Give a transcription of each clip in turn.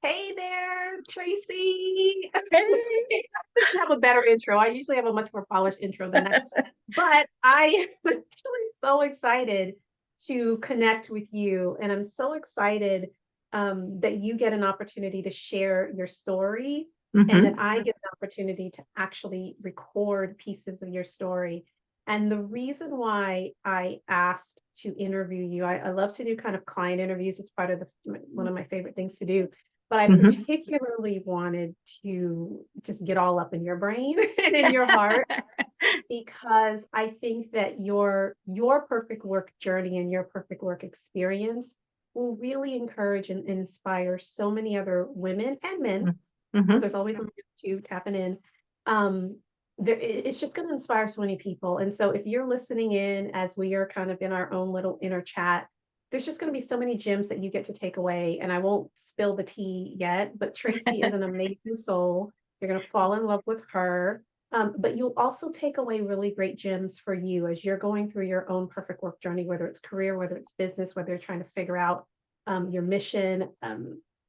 Hey there, Traycee. Hey. I have a better intro. I usually have a much more polished intro than that. But I am actually so excited to connect with you. And I'm so excited that you get an opportunity to share your story and that hmm I get an opportunity to actually record pieces of your story. And the reason why I asked to interview you, I love to do kind of client interviews. It's part of one of my favorite things to do, but I hmm particularly wanted to just get all up in your brain and in your heart because I think that your perfect work journey and your perfect work experience will really encourage and inspire so many other women and men, because hmm there's always a man too tapping in. Um, it's just going to inspire so many people. And so if you're listening in as we are kind of in our own little inner chat, there's just going to be so many gems that you get to take away. And I won't spill the tea yet, but Traycee is an amazing soul. You're going to fall in love with her. But you'll also take away really great gems for you as you're going through your own perfect work journey, whether it's career, whether it's business, whether you're trying to figure out your mission.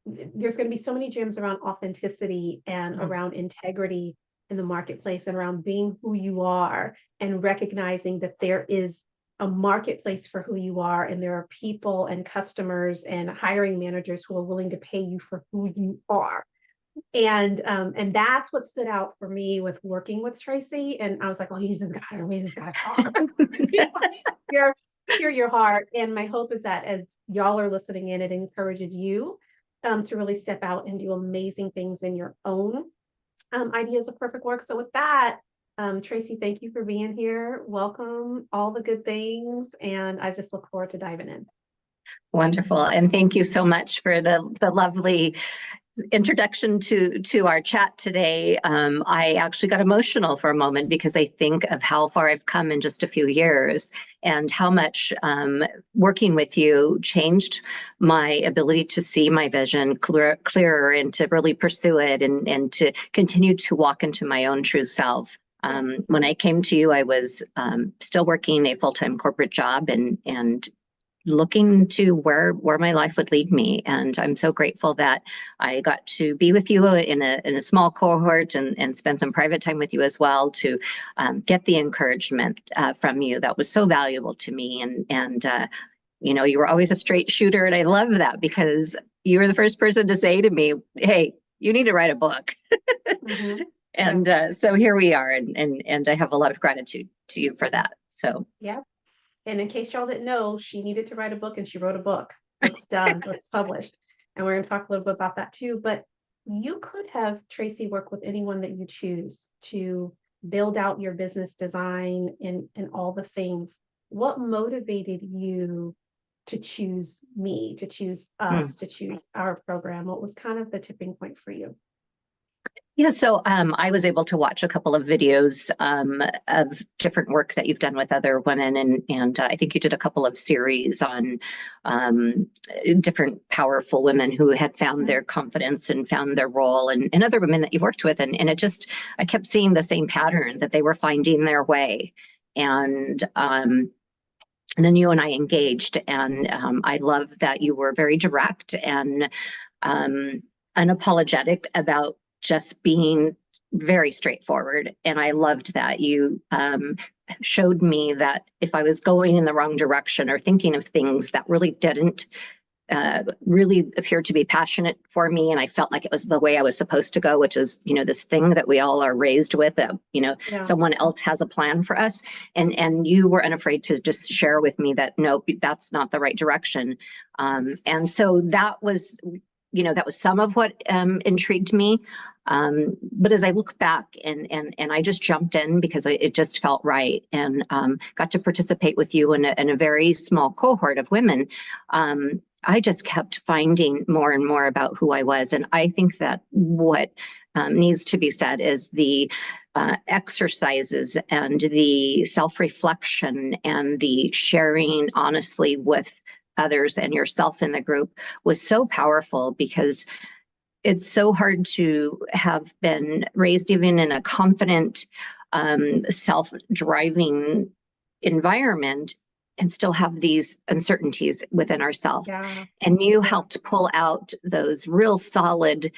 There's going to be so many gems around authenticity and around integrity in the marketplace and around being who you are and recognizing that there is a marketplace for who you are, and there are people and customers and hiring managers who are willing to pay you for who you are. And that's what stood out for me with working with Traycee. And I was like, oh, we just gotta talk. hear, hear your heart. And my hope is that as y'all are listening in, it encourages you to really step out and do amazing things in your own ideas of perfect work. So with that, Traycee, thank you for being here. Welcome, all the good things. And I just look forward to diving in. Wonderful. And thank you so much for the lovely introduction to our chat today. I actually got emotional for a moment because I think of how far I've come in just a few years and how much working with you changed my ability to see my vision clearer and to really pursue it and to continue to walk into my own true self. When I came to you, I was still working a full-time corporate job and looking to where my life would lead me. And I'm so grateful that I got to be with you in a small cohort and spend some private time with you as well to get the encouragement from you that was so valuable to me. And you know, you were always a straight shooter, and I love that because you were the first person to say to me, "Hey, you need to write a book." Mm-hmm. Yeah. And so here we are, and I have a lot of gratitude to you for that. So Yeah. And in case y'all didn't know, she needed to write a book and she wrote a book. Book's done, book's published. And we're going to talk a little bit about that too. But you could have Traycee work with anyone that you choose to build out your business design and all the things. What motivated you to choose me, to choose us, hmm. to choose our program? What was kind of the tipping point for you? Yeah, so I was able to watch a couple of videos of different work that you've done with other women, and I think you did a couple of series on different powerful women who had found their confidence and found their role, and other women that you've worked with, and it just I kept seeing the same pattern that they were finding their way, and then you and I engaged, and I love that you were very direct and unapologetic about just being very straightforward. And I loved that you showed me that if I was going in the wrong direction or thinking of things that really didn't really appeared to be passionate for me, and I felt like it was the way I was supposed to go, which is, you know, this thing that we all are raised with, that, you know, Yeah. someone else has a plan for us, and you were unafraid to just share with me that no, that's not the right direction. And so that was, you know, that was some of what intrigued me. But as I look back and I just jumped in because it just felt right, and got to participate with you in a very small cohort of women. I just kept finding more and more about who I was. And I think that what needs to be said is the exercises and the self-reflection and the sharing honestly with others and yourself in the group was so powerful, because it's so hard to have been raised even in a confident, self-driving environment and still have these uncertainties within ourselves. Yeah. And you helped pull out those real solid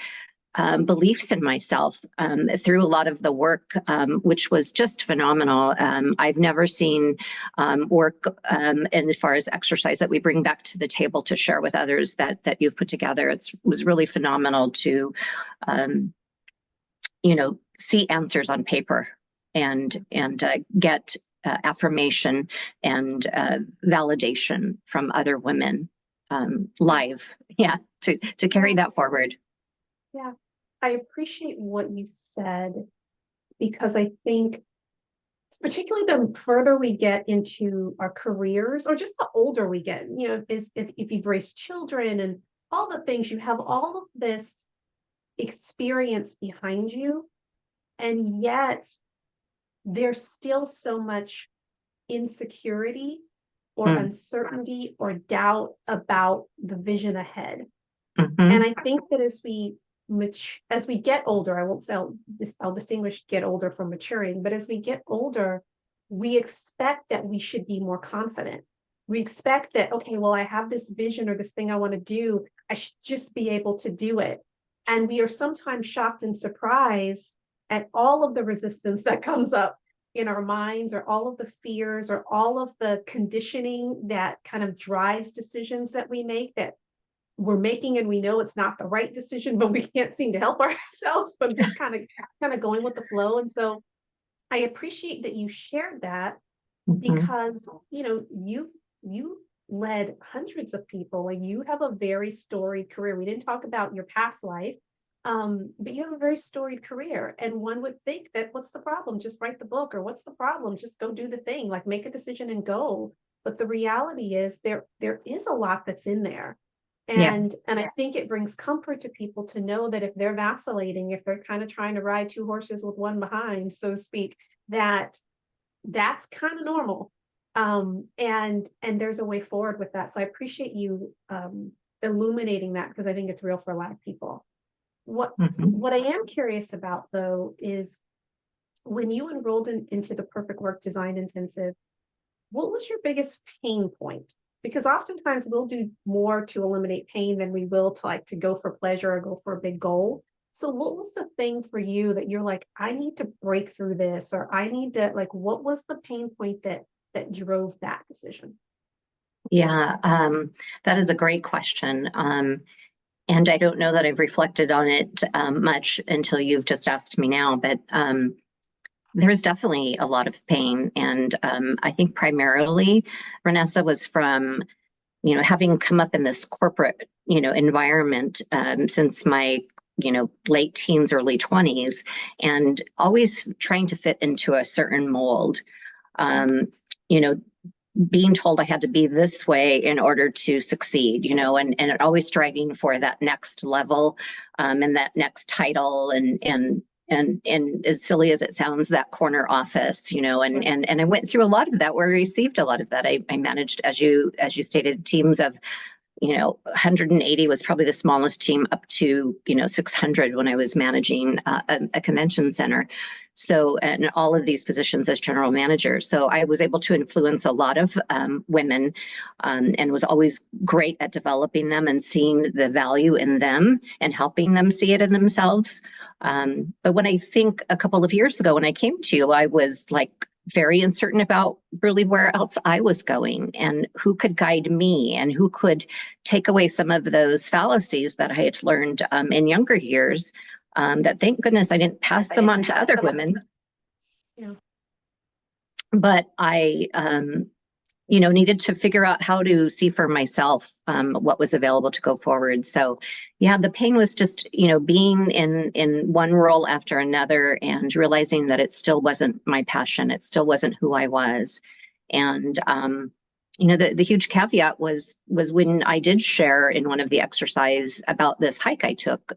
beliefs in myself through a lot of the work, which was just phenomenal. I've never seen work and as far as exercise that we bring back to the table to share with others that you've put together. It was really phenomenal to, see answers on paper and get affirmation and validation from other women live. Yeah, to carry that forward. Yeah. I appreciate what you said because I think, particularly the further we get into our careers or just the older we get, if you've raised children and all the things, you have all of this experience behind you, and yet there's still so much insecurity or uncertainty or doubt about the vision ahead. And I think that as we get older, I won't say I'll distinguish get older from maturing, but as we get older, we expect that we should be more confident. We expect that, okay, well, I have this vision or this thing I want to do. I should just be able to do it. And we are sometimes shocked and surprised at all of the resistance that comes up in our minds, or all of the fears, or all of the conditioning that kind of drives decisions that we make, that we're making, and we know it's not the right decision, but we can't seem to help ourselves from just kind of going with the flow. And so I appreciate that you shared that, because you led hundreds of people and you have a very storied career. We didn't talk about your past life, but you have a very storied career, and one would think that, what's the problem? Just write the book. Or what's the problem? Just go do the thing, like make a decision and go. But the reality is there is a lot that's in there. And I think it brings comfort to people to know that if they're vacillating, if they're kind of trying to ride two horses with one behind, so to speak, that's kind of normal. And there's a way forward with that. So I appreciate you illuminating that, because I think it's real for a lot of people. What I am curious about, though, is when you enrolled into the Perfect Work Design Intensive, what was your biggest pain point? Because oftentimes we'll do more to eliminate pain than we will to go for pleasure or go for a big goal. So what was the thing for you that you're like, I need to break through this, or I need to, what was the pain point that drove that decision? Yeah, that is a great question. And I don't know that I've reflected on it much until you've just asked me now, but there's definitely a lot of pain. And I think primarily, Vanessa, was from, having come up in this corporate, environment since my, late teens, early 20s, and always trying to fit into a certain mold. Being told I had to be this way in order to succeed, and always striving for that next level and that next title, and as silly as it sounds, that corner office, and I went through a lot of that, where I received a lot of that. I managed, as you stated, teams of 180 was probably the smallest team, up to 600 when I was managing a convention center. So, and all of these positions as general manager. So I was able to influence a lot of women, and was always great at developing them and seeing the value in them and helping them see it in themselves. But when I think a couple of years ago, when I came to you, I was very uncertain about really where else I was going, and who could guide me, and who could take away some of those fallacies that I had learned in younger years, that, thank goodness, I didn't pass them on to other women. Yeah. But I needed to figure out how to see for myself what was available to go forward. So yeah, the pain was just, being in one role after another, and realizing that it still wasn't my passion. It still wasn't who I was. And, the huge caveat was when I did share in one of the exercise about this hike I took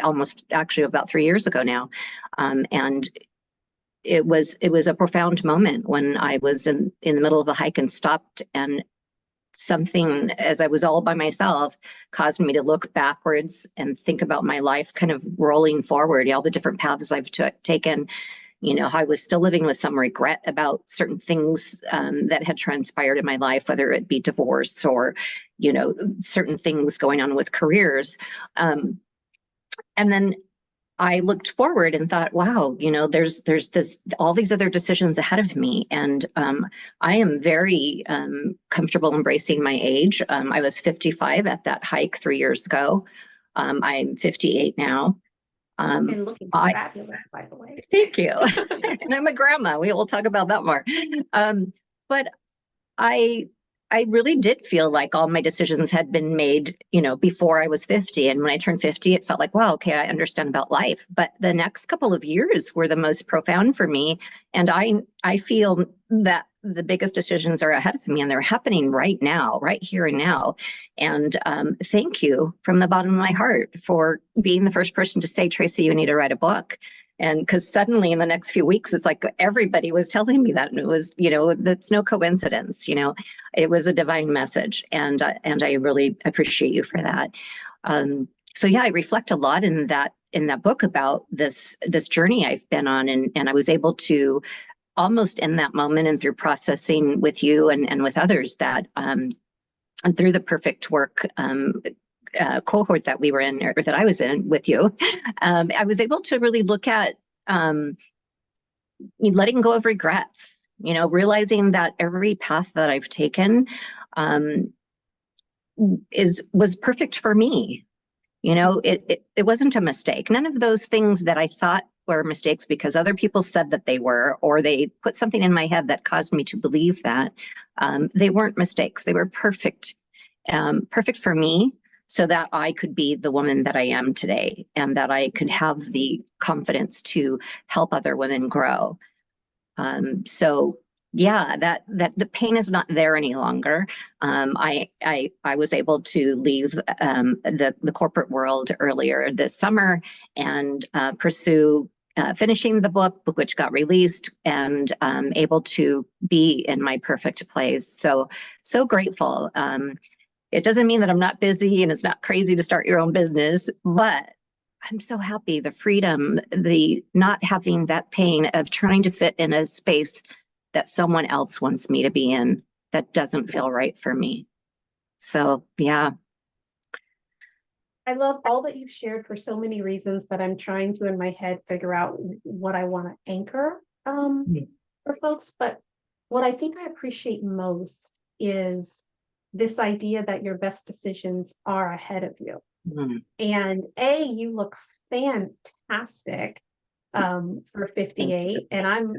almost actually about 3 years ago now. And it was a profound moment when I was in the middle of a hike and stopped, and something, as I was all by myself, caused me to look backwards and think about my life kind of rolling forward, all the different paths I've taken, I was still living with some regret about certain things that had transpired in my life, whether it be divorce or, certain things going on with careers. And then I looked forward and thought, wow, there's all these other decisions ahead of me. And I am very comfortable embracing my age. I was 55 at that hike 3 years ago. I'm 58 now. And looking fabulous, by the way. Thank you. And I'm a grandma. We will talk about that more. But I really did feel like all my decisions had been made, before I was 50. And when I turned 50, it felt like, wow, okay, I understand about life. But the next couple of years were the most profound for me. And I feel that the biggest decisions are ahead of me, and they're happening right now, right here and now. And thank you from the bottom of my heart for being the first person to say, Traycee, you need to write a book. And because suddenly in the next few weeks, it's like everybody was telling me that. And it was, that's no coincidence, it was a divine message. And I really appreciate you for that. So yeah, I reflect a lot in that book about this journey I've been on. And I was able to almost in that moment, and through processing with you and with others, that and through the perfect work cohort that we were in, or that I was in with you, I was able to really look at letting go of regrets, realizing that every path that I've taken was perfect for me. It wasn't a mistake. None of those things that I thought were mistakes because other people said that they were, or they put something in my head that caused me to believe that, they weren't mistakes. They were perfect for me, so that I could be the woman that I am today, and that I could have the confidence to help other women grow. So yeah, that the pain is not there any longer. I was able to leave the corporate world earlier this summer and pursue finishing the book, which got released, and able to be in my perfect place. So grateful. It doesn't mean that I'm not busy and it's not crazy to start your own business, but I'm so happy, the freedom, the not having that pain of trying to fit in a space that someone else wants me to be in that doesn't feel right for me. So, yeah. I love all that you've shared for so many reasons that I'm trying to, in my head, figure out what I want to anchor for folks. But what I think I appreciate most is this idea that your best decisions are ahead of you. And you look fantastic for 58, and I'm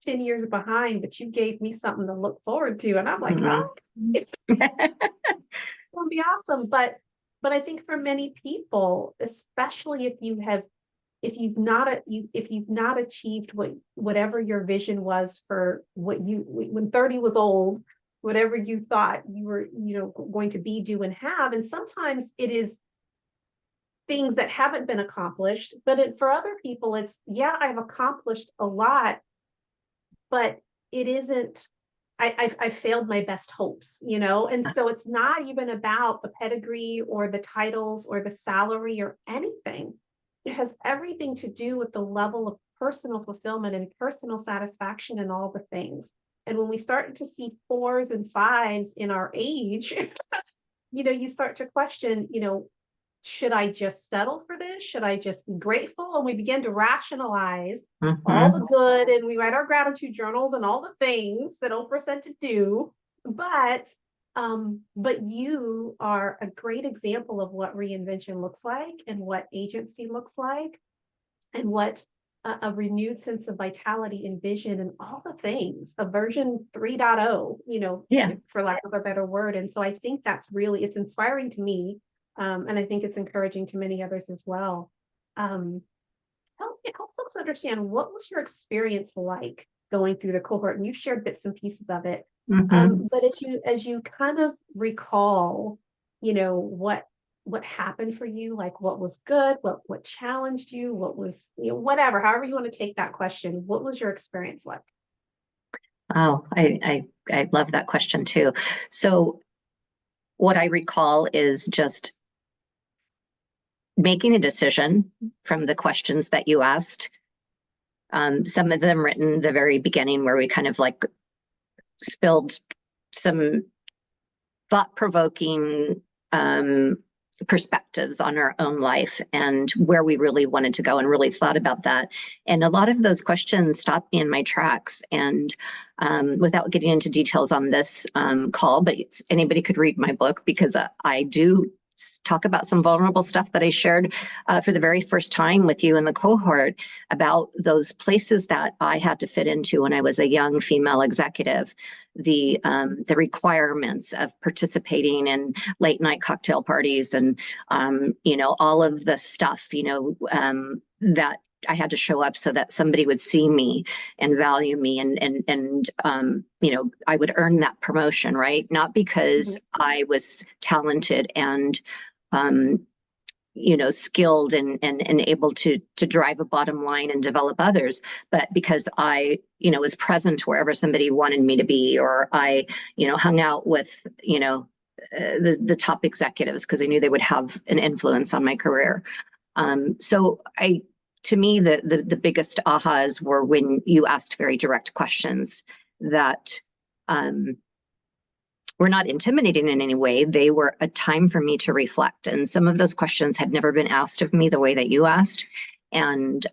10 years behind, but you gave me something to look forward to, and I'm like, oh, it's gonna be awesome. But I think for many people, especially if you've not achieved whatever your vision was for what you, when 30 was old, whatever you thought you were going to be, do, and have. And sometimes it is things that haven't been accomplished, but for other people, it's, yeah, I've accomplished a lot, but it isn't, I failed my best hopes, and so it's not even about the pedigree or the titles or the salary or anything. It has everything to do with the level of personal fulfillment and personal satisfaction and all the things. And when we start to see 4s and 5s in our age, you start to question, should I just settle for this? Should I just be grateful? And we begin to rationalize all the good, and we write our gratitude journals and all the things that Oprah said to do. But you are a great example of what reinvention looks like, and what agency looks like, and what a renewed sense of vitality and vision and all the things, a version 3.0, for lack of a better word. And so I think it's inspiring to me. And I think it's encouraging to many others as well. Help folks understand, what was your experience like going through the cohort? And you shared bits and pieces of it. But as you kind of recall, what happened for you, like what was good, what challenged you, what was, whatever, however you want to take that question, what was your experience like? Oh, I love that question too. So what I recall is just making a decision from the questions that you asked, Some of them written the very beginning where we kind of like spilled some thought-provoking perspectives on our own life and where we really wanted to go, and really thought about that. And a lot of those questions stopped me in my tracks. And without getting into details on this call, but anybody could read my book, because I do talk about some vulnerable stuff that I shared for the very first time with you in the cohort, about those places that I had to fit into when I was a young female executive, the requirements of participating in late night cocktail parties, and all of the stuff that I had to show up so that somebody would see me and value me, and I would earn that promotion, right? Not because I was talented and skilled and able to drive a bottom line and develop others, but because I was present wherever somebody wanted me to be, or I hung out with the top executives because I knew they would have an influence on my career. To me, the biggest ahas were when you asked very direct questions that were not intimidating in any way. They were a time for me to reflect. And some of those questions had never been asked of me the way that you asked. And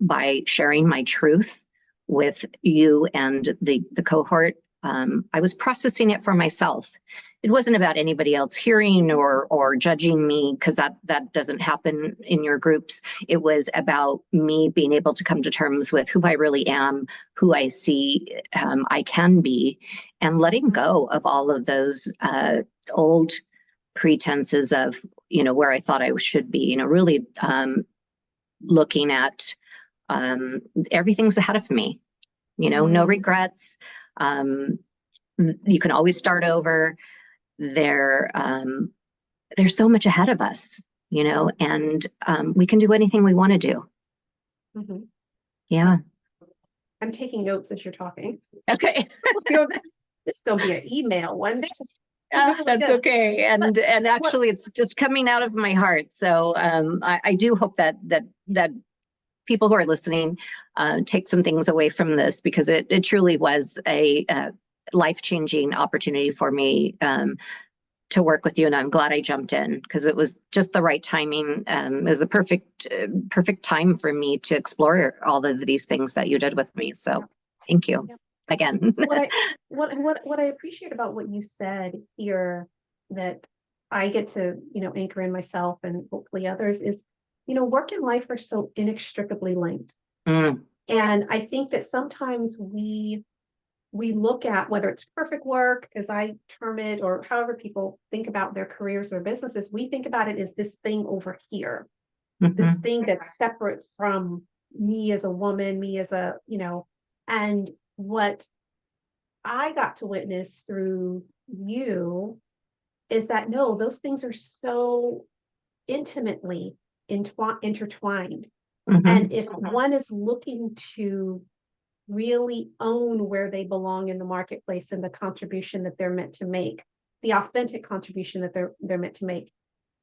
by sharing my truth with you and the cohort, I was processing it for myself. It wasn't about anybody else hearing or judging me, because that doesn't happen in your groups. It was about me being able to come to terms with who I really am, who I see I can be, and letting go of all of those old pretenses of where I thought I should be. Really looking at everything's ahead of me. No regrets. You can always start over. There's so much ahead of us, and we can do anything we want to do. Mm-hmm. Yeah. I'm taking notes as you're talking. Okay. This will be an email one day. That's okay. And actually, it's just coming out of my heart. So I do hope that people who are listening take some things away from this, because it truly was a life-changing opportunity for me to work with you, and I'm glad I jumped in, because it was just the right timing. It was a perfect time for me to explore all of these things that you did with me. So thank you again. What I appreciate about what you said here, that I get to anchor in myself and hopefully others, is work and life are so inextricably linked. And I think that sometimes we look at, whether it's perfect work, as I term it, or however people think about their careers or businesses, we think about it as this thing over here, this thing that's separate from me as a woman, me as a, and what I got to witness through you is that no, those things are so intimately intertwined. And if one is looking to really own where they belong in the marketplace and the contribution that they're meant to make, the authentic contribution that they're meant to make,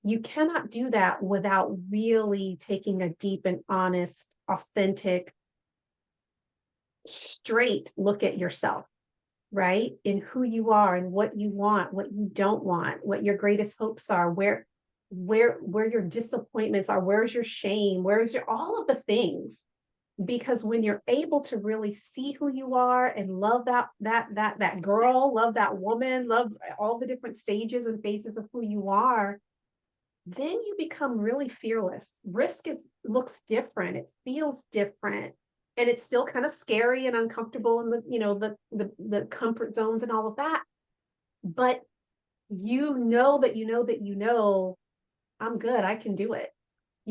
you cannot do that without really taking a deep and honest, authentic, straight look at yourself, right? In who you are and what you want, what you don't want, what your greatest hopes are, where your disappointments are, where's your shame, where's your all of the things. Because when you're able to really see who you are and love that girl, love that woman, love all the different stages and phases of who you are, then you become really fearless. Looks different, it feels different, and it's still kind of scary and uncomfortable in the comfort zones and all of that. But I'm good, I can do it.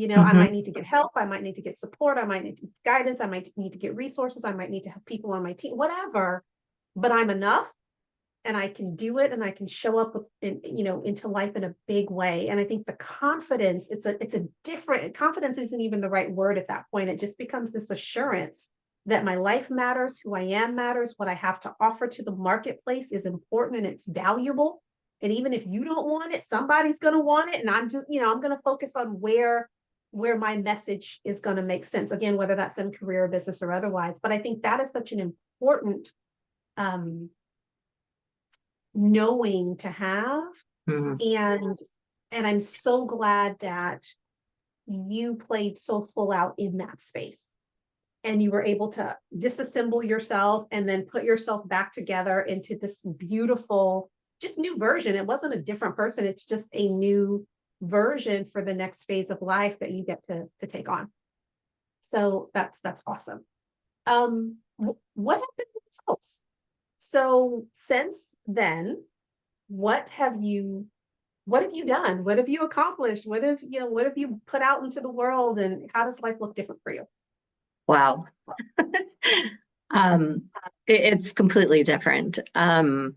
I might need to get help, I might need to get support, I might need guidance, I might need to get resources, I might need to have people on my team, whatever, but I'm enough, and I can do it, and I can show up into life in a big way. And I think the confidence, it's a different, confidence isn't even the right word at that point. It just becomes this assurance that my life matters, who I am matters, what I have to offer to the marketplace is important and it's valuable. And even if you don't want it, somebody's going to want it. And I'm just, I'm going to focus on where where my message is going to make sense. Again, whether that's in career or business or otherwise. But I think that is such an important um, knowing to have. Mhm. And I'm so glad that you played so full out in that space and you were able to disassemble yourself and then put yourself back together into this beautiful, just new version. It wasn't a different person, it's just a new version for the next phase of life that you get to take on. So that's awesome. What happened with results? So since then, what have you what have you done? What have you accomplished? What have you put out into the world, and how does life look different for you? Wow. um, it's completely different. I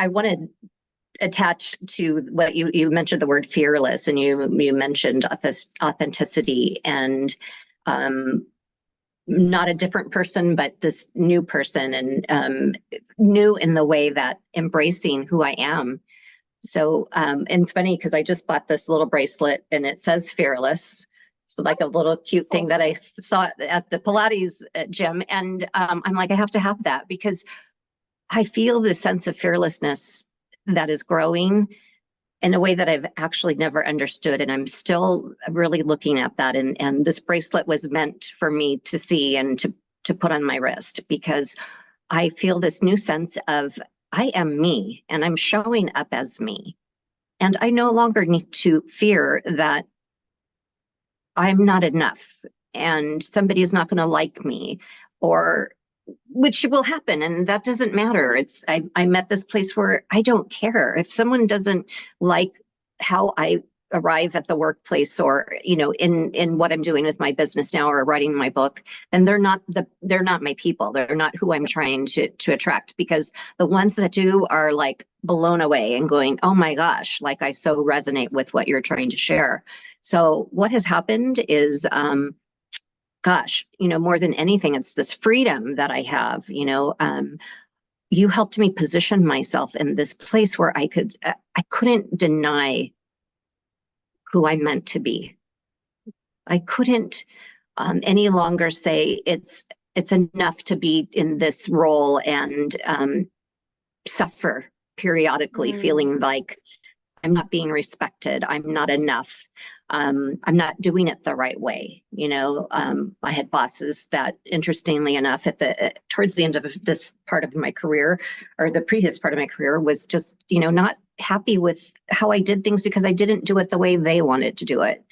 want to attach to what you mentioned, the word fearless, and you mentioned authenticity, and um, not a different person, but this new person, and new in the way that embracing who I am. So, and it's funny because I just bought this little bracelet and it says fearless. It's like a little cute thing that I saw at the Pilates gym. And I'm like, I have to have that because I feel this sense of fearlessness that is growing in a way that I've actually never understood. And I'm still really looking at that. And this bracelet was meant for me to see and to put on my wrist because I feel this new sense of I am me and I'm showing up as me. And I no longer need to fear that I'm not enough and somebody is not going to like me, or which will happen. And that doesn't matter. I'm at this place where I don't care if someone doesn't like how I arrive at the workplace, or in what I'm doing with my business now or writing my book, then they're not my people. They're not who I'm trying to attract, because the ones that do are like blown away and going, oh my gosh, like I so resonate with what you're trying to share. So what has happened is gosh, more than anything, it's this freedom that I have. You helped me position myself in this place where I couldn't deny who I meant to be. I couldn't any longer say it's enough to be in this role and suffer periodically, feeling like I'm not being respected, I'm not enough, I'm not doing it the right way. I had bosses that, interestingly enough, towards the end of this part of my career, or the previous part of my career, was just not happy with how I did things because I didn't do it the way they wanted to do it.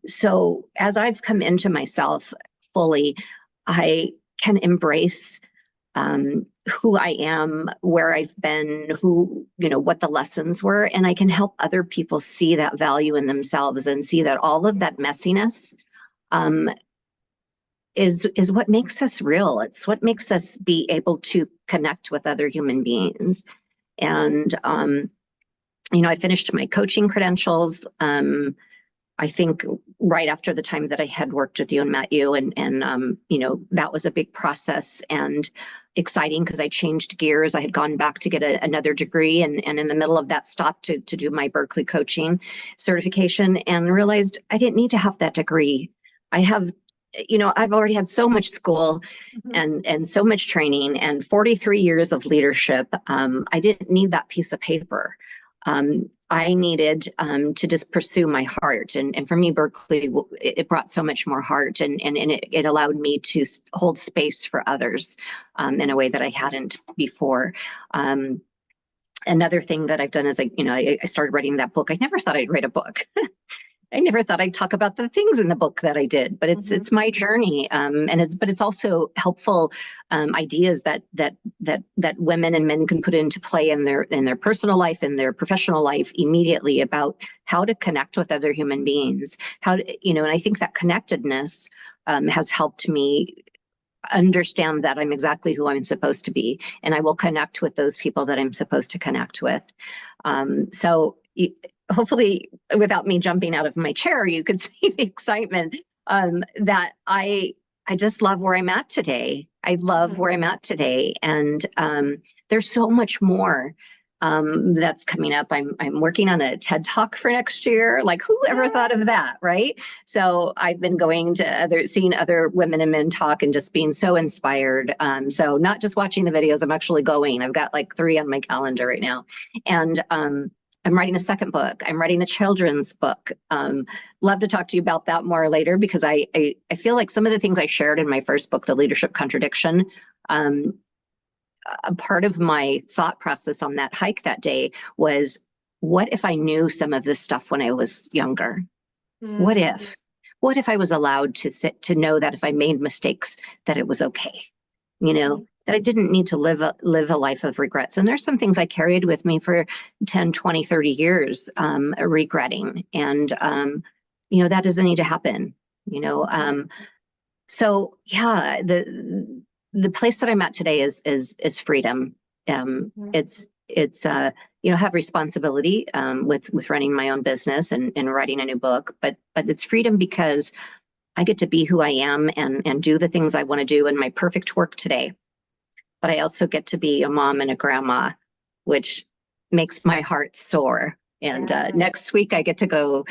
So as I've come into myself fully, I can embrace who I am, where I've been, what the lessons were, and I can help other people see that value in themselves and see that all of that messiness is what makes us real. It's what makes us be able to connect with other human beings. And I finished my coaching credentials. I think right after the time that I had worked with you and met you, and that was a big process and exciting because I changed gears. I had gone back to get another degree, and in the middle of that stopped to do my Berkeley coaching certification and realized I didn't need to have that degree. I've already had so much school and so much training and 43 years of leadership. I didn't need that piece of paper. I needed to just pursue my heart. And for me, Berkeley, it brought so much more heart, and it allowed me to hold space for others in a way that I hadn't before. Another thing that I've done is I started writing that book. I never thought I'd write a book. I never thought I'd talk about the things in the book that I did, but it's my journey, but it's also helpful ideas that women and men can put into play in their personal life, in their professional life, immediately, about how to connect with other human beings. And I think that connectedness has helped me understand that I'm exactly who I'm supposed to be, and I will connect with those people that I'm supposed to connect with. So hopefully, without me jumping out of my chair, you could see the excitement that I just love where I'm at today. I love where I'm at today, and there's so much more that's coming up. I'm working on a TED Talk for next year. Like, who ever thought of that, right? So I've been going to seeing other women and men talk and just being so inspired. So not just watching the videos, I'm actually going. I've got like 3 on my calendar right now, and I'm writing a second book. I'm writing a children's book. Love to talk to you about that more later, because I feel like some of the things I shared in my first book, The Leadership Contradiction, a part of my thought process on that hike that day was, what if I knew some of this stuff when I was younger? What if? What if I was allowed to know that if I made mistakes, that it was okay? That I didn't need to live a life of regrets. And there's some things I carried with me for 10, 20, 30 years, regretting. And, that doesn't need to happen, So yeah, the place that I'm at today is freedom. It's have responsibility with running my own business and writing a new book, but it's freedom because I get to be who I am and do the things I want to do in my perfect work today. But I also get to be a mom and a grandma, which makes my heart soar. And next week I get to go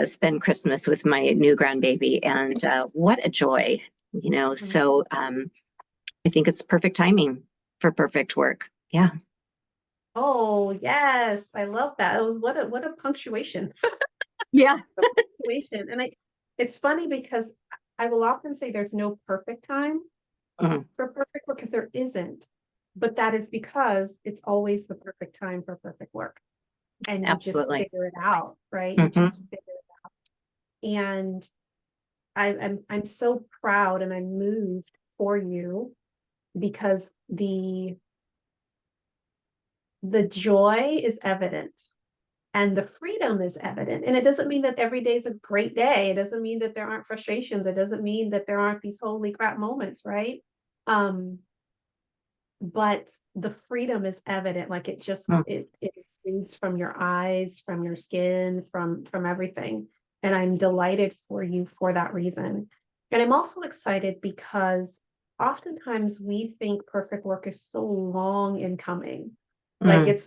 spend Christmas with my new grandbaby, and what a joy, So I think it's perfect timing for perfect work. Yeah. Oh, yes. I love that. What a punctuation. Yeah. Punctuation. And it's funny because I will often say there's no perfect time for perfect work, because there isn't. But that is because it's always the perfect time for perfect work. And you just Absolutely. figure it out, right? You just figure it out. And I'm so proud and I'm moved for you, because the joy is evident and the freedom is evident. And it doesn't mean that every day is a great day. It doesn't mean that there aren't frustrations. It doesn't mean that there aren't these holy crap moments, right? But the freedom is evident. Like it exudes from your eyes, from your skin, from everything. And I'm delighted for you for that reason. And I'm also excited because oftentimes we think perfect work is so long in coming. Like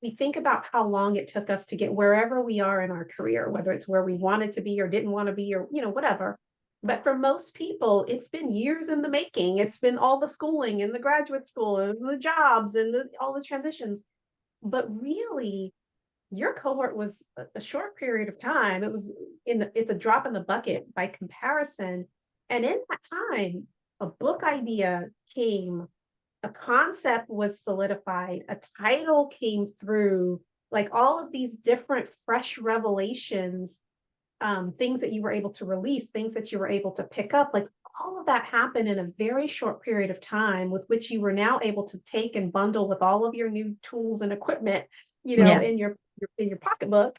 we think about how long it took us to get wherever we are in our career, whether it's where we wanted to be or didn't want to be, or whatever. But for most people, it's been years in the making. It's been all the schooling and the graduate school and the jobs and all the transitions. But really, your cohort was a short period of time. It's a drop in the bucket by comparison. And in that time, a book idea came, a concept was solidified, a title came through, like all of these different fresh revelations, things that you were able to release, things that you were able to pick up, like all of that happened in a very short period of time, with which you were now able to take and bundle with all of your new tools and equipment, in your pocketbook,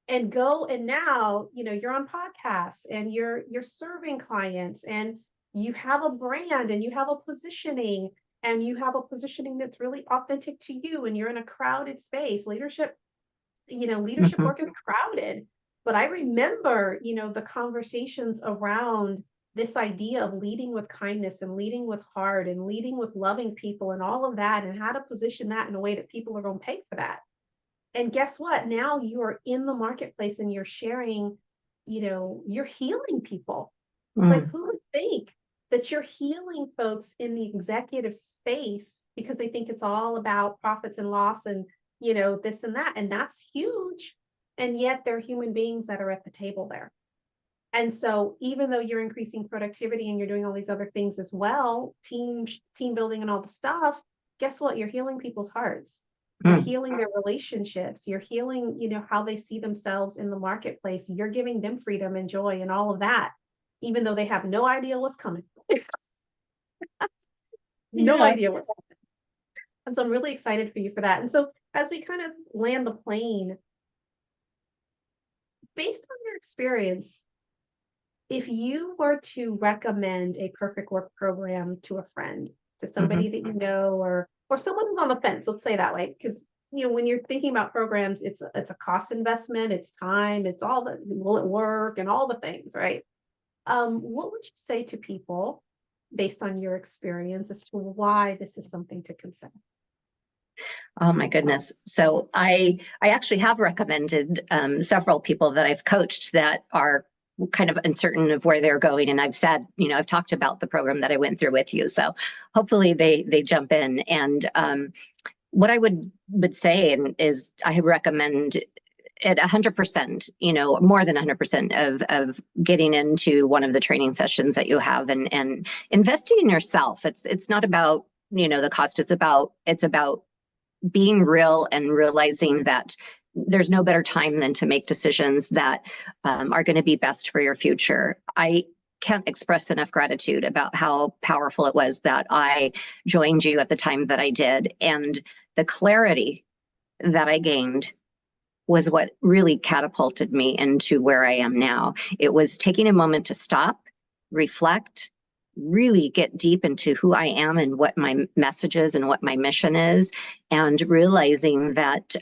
and go. And now, you're on podcasts and you're serving clients, and you have a brand and you have a positioning, and you have a positioning that's really authentic to you, and you're in a crowded space. Leadership work is crowded. But I remember, the conversations around this idea of leading with kindness and leading with heart and leading with loving people and all of that, and how to position that in a way that people are going to pay for that. And guess what? Now you are in the marketplace and you're sharing, you're healing people. Like, who would think that you're healing folks in the executive space because they think it's all about profits and loss and, this and that. And that's huge. And yet they're human beings that are at the table there. And so even though you're increasing productivity and you're doing all these other things as well, team building and all the stuff, guess what? You're healing people's hearts. You're healing their relationships. You're healing, how they see themselves in the marketplace. You're giving them freedom and joy and all of that, even though they have no idea what's coming. No idea what's coming. And so I'm really excited for you for that. And so as we kind of land the plane, based on your experience, if you were to recommend a perfect work program to a friend, to somebody that you know, or someone who's on the fence, let's say that way, because when you're thinking about programs, it's a cost investment, it's time, it's all the, will it work, and all the things, right? What would you say to people based on your experience as to why this is something to consider? Oh my goodness. So I actually have recommended several people that I've coached that are kind of uncertain of where they're going. And I've said, I've talked about the program that I went through with you. So hopefully they jump in. And what I would say is I recommend at 100%, more than 100% of getting into one of the training sessions that you have and investing in yourself. It's not about, the cost. It's about being real and realizing that there's no better time than to make decisions that are going to be best for your future. I can't express enough gratitude about how powerful it was that I joined you at the time that I did. And the clarity that I gained was what really catapulted me into where I am now. It was taking a moment to stop, reflect, really get deep into who I am and what my message is and what my mission is, and realizing that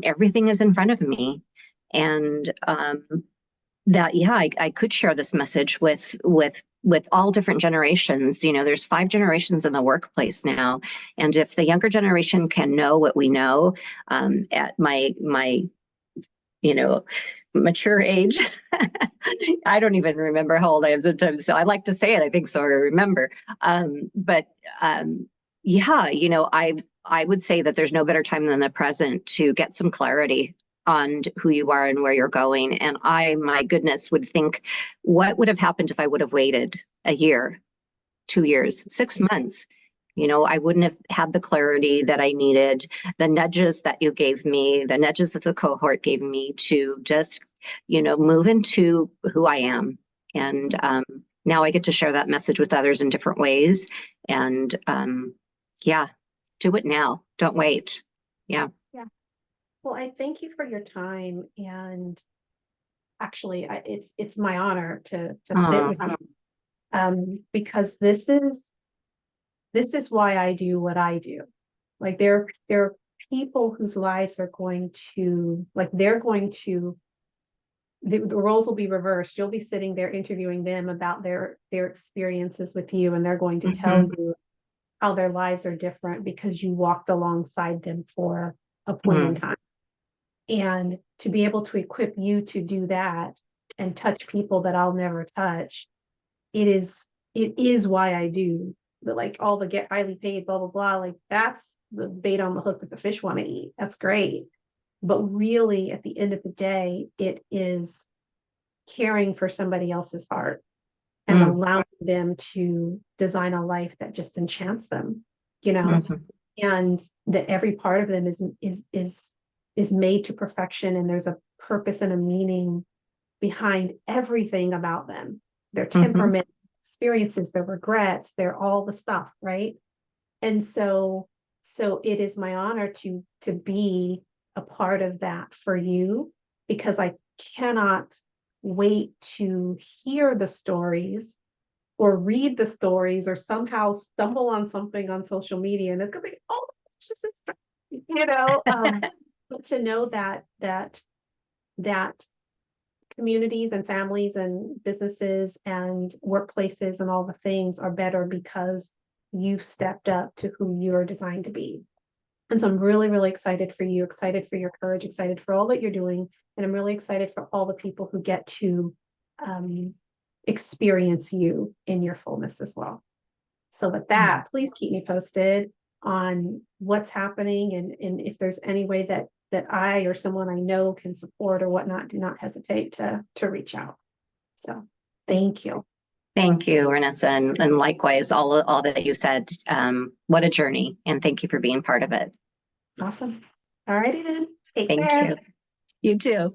everything is in front of me, and that I could share this message with all different generations. There's 5 generations in the workplace now, and if the younger generation can know what we know at my mature age. I don't even remember how old I am sometimes. So I like to say it. I think so. I remember. I would say that there's no better time than the present to get some clarity on who you are and where you're going. And my goodness, would think, what would have happened if I would have waited a year, 2 years, 6 months? I wouldn't have had the clarity that I needed, the nudges that you gave me, the nudges that the cohort gave me to just, move into who I am. And now I get to share that message with others in different ways. And do it now. Don't wait. Yeah. Yeah. Well, I thank you for your time, and actually, it's my honor to sit with you, because this is why I do what I do. Like there are people whose lives are going to, the roles will be reversed. You'll be sitting there interviewing them about their experiences with you, and they're going to tell you how their lives are different because you walked alongside them for a point in time. And to be able to equip you to do that and touch people that I'll never touch, it is why I do all the get highly paid, blah, blah, blah. Like that's the bait on the hook that the fish want to eat. That's great. But really, at the end of the day, it is caring for somebody else's heart and allowing them to design a life that just enchants them, and that every part of them is made to perfection, and there's a purpose and a meaning behind everything about them, their temperament, experiences, their regrets, they're all the stuff, right? And so it is my honor to be a part of that for you, because I cannot wait to hear the stories or read the stories or somehow stumble on something on social media and it's gonna be, oh, it's just but to know that communities and families and businesses and workplaces and all the things are better because you've stepped up to who you're designed to be. And so I'm really, really excited for you, excited for your courage, excited for all that you're doing. And I'm really excited for all the people who get to experience you in your fullness as well. So with that, please keep me posted on what's happening, and if there's any way that I or someone I know can support or whatnot, do not hesitate to reach out. So thank you. Thank you, Renessa, and likewise, all that you said. What a journey, and thank you for being part of it. Awesome. All righty then. Take Thank care. you. You too.